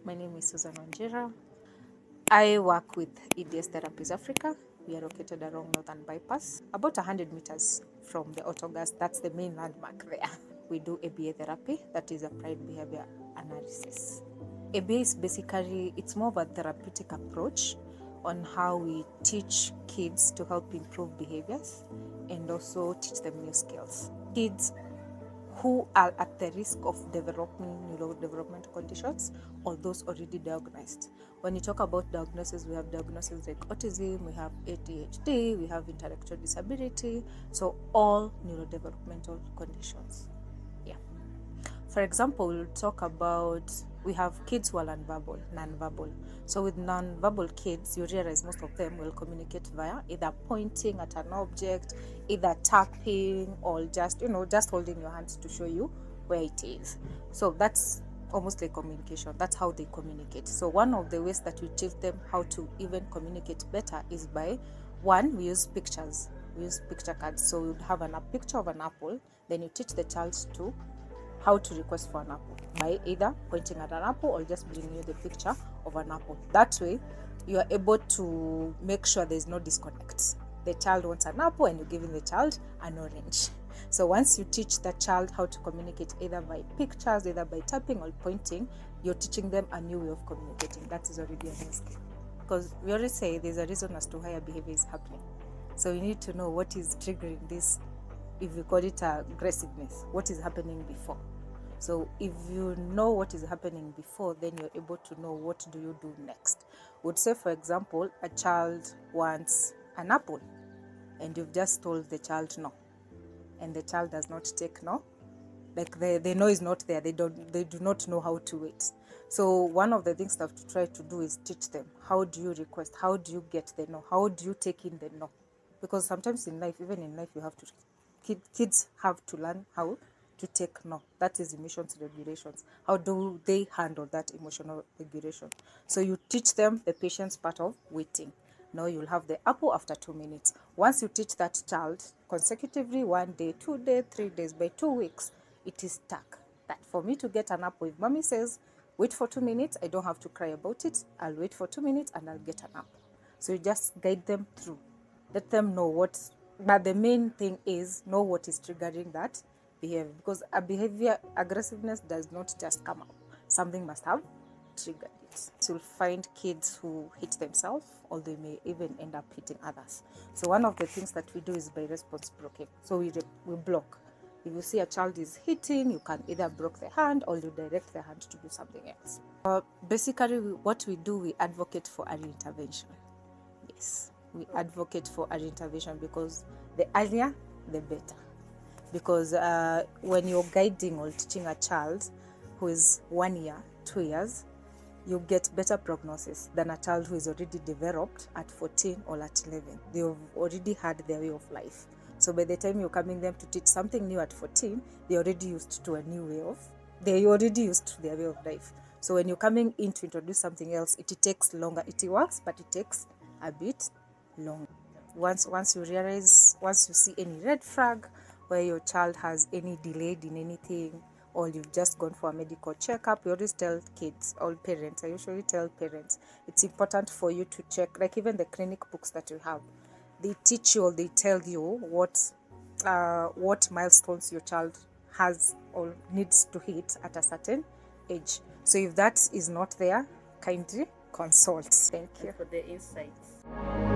My name is Susan Wanjira. I work with EDS Therapies Africa. We are located along Northern Bypass, about 100 meters from the autogas. That's the main landmark there. We do ABA therapy, that is applied behavior analysis. ABA is basically, it's more of a therapeutic approach on how we teach kids to help improve behaviors and also teach them new skills. Kids who are at the risk of developing neurodevelopmental conditions or those already diagnosed. When you talk about diagnosis, we have diagnoses like autism, we have ADHD, we have intellectual disability, so all neurodevelopmental conditions. Yeah. For example, we'll talk about, we have kids who are non-verbal. So with non-verbal kids, you realize most of them will communicate via either pointing at an object, either tapping, or just holding your hands to show you where it is. So that's almost like communication. That's how they communicate. So one of the ways that we teach them how to even communicate better is by, one, we use pictures. We use picture cards. So you'd have a picture of an apple, then you teach the child to how to request for an apple by either pointing at an apple or just bringing you the picture of an apple. That way, you are able to make sure there's no disconnect. The child wants an apple and you're giving the child an orange. So once you teach the child how to communicate either by pictures, either by tapping or pointing, you're teaching them a new way of communicating. That is already a new skill. Because we always say there's a reason as to why a behavior is happening. So you need to know what is triggering this. If we call it aggressiveness, what is happening before. So if you know what is happening before, then you're able to know what do you do next. Would say, for example, a child wants an apple and you've just told the child no, and the child does not take no. Like the no is not there. They do not know how to wait. So one of the things that to try to do is teach them, how do you request, how do you get the no, how do you take in the no? Because sometimes in life, even in life, you have to, kids have to learn how to take no. That is emotions regulations. How do they handle that emotional regulation? So you teach them the patience part of waiting. Now you'll have the apple after 2 minutes. Once you teach that child consecutively, 1 day, 2 days, 3 days, by 2 weeks, it is stuck. That for me to get an apple, if mommy says, wait for 2 minutes, I don't have to cry about it. I'll wait for 2 minutes and I'll get an apple. So you just guide them through. Let them know what, but the main thing is know what is triggering that behavior, because a behavior, aggressiveness does not just come up. Something must have triggered it. So you'll find kids who hit themselves, or they may even end up hitting others. So one of the things that we do is by response blocking. So we block. If you see a child is hitting, you can either block the hand or you direct the hand to do something else. Basically, what we do, we advocate for early intervention. Yes, we advocate for early intervention because the earlier, the better. Because when you're guiding or teaching a child who is 1 year, 2 years, you get better prognosis than a child who is already developed at 14 or at 11. They've already had their way of life. So by the time you're coming them to teach something new at 14, they're already used to a new way of, they're already used to their way of life. So when you're coming in to introduce something else, it takes longer. It works, but it takes a bit longer. Once you realize, once you see any red flag, where your child has any delayed in anything, or you've just gone for a medical checkup, you always tell kids or parents, I usually tell parents, it's important for you to check, like even the clinic books that you have, they teach you or they tell you what milestones your child has or needs to hit at a certain age. So if that is not there, kindly consult. Thank you for the insights.